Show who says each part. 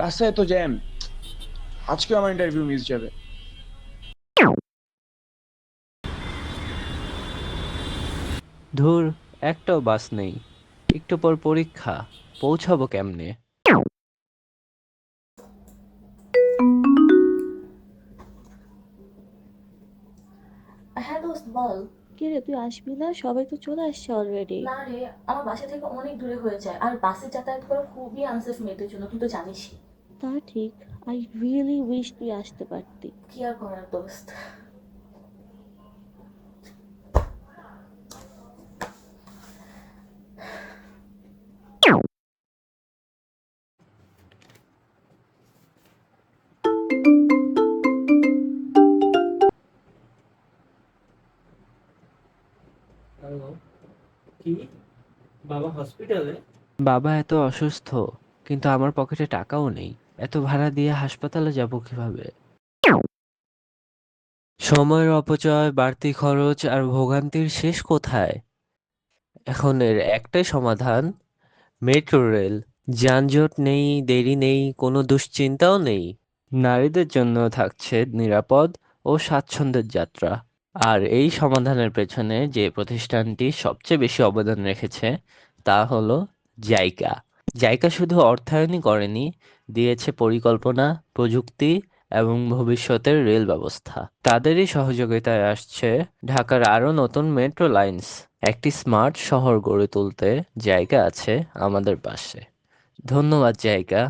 Speaker 1: রাস্তায় তো জ্যাম, আজকে আমার ইন্টারভিউ মিস যাবে।
Speaker 2: ধুর, একটাও বাস নেই। একটু পর পরীক্ষা, পৌঁছাবো কেমনে?
Speaker 3: হ্যাঁ দোস্ত বল।
Speaker 4: কি রে, তুই আসবি না? সবাই তো চলে আসছে অলরেডি।
Speaker 3: না রে, আমার বাসা থেকে অনেক দূরে হয়ে যায় আর বাসে যাতায়াত করা খুবই আনসেফ মেয়েদের জন্য, তুই তো জানিসই।
Speaker 4: তা ঠিক। আই রিয়েলি উইশ তুই আসতে পারতি।
Speaker 3: কি আর করার দোস্ত।
Speaker 5: হ্যালো, কি? বাবা হসপিটালে?
Speaker 2: বাবা এত অসুস্থ, কিন্তু আমার পকেটে টাকাও নেই। এত ভাড়া দিয়ে হাসপাতালে যাব কিভাবে? সময়ের অপচয়, বাড়তি খরচ আর ভোগান্তির শেষ কোথায়? এখন এর একটাই সমাধান, মেট্রো রেল। যানজট নেই, দেরি নেই, কোনো দুশ্চিন্তাও নেই। নারীদের জন্য থাকছে নিরাপদ ও স্বাচ্ছন্দ্যের যাত্রা। আর এই সমাধানের পেছনে যে প্রতিষ্ঠানটি সবচেয়ে বেশি অবদান রেখেছে তা হলো জাইকা। জাইকা শুধু অর্থায়নই করেনি, দিয়েছে পরিকল্পনা, প্রযুক্তি এবং ভবিষ্যতের রেল ব্যবস্থা। তাদেরই সহযোগিতায় আসছে ঢাকার আরও নতুন মেট্রো লাইনস। একটি স্মার্ট শহর গড়ে তুলতে জায়গা আছে আমাদের পাশে। ধন্যবাদ জায়গা।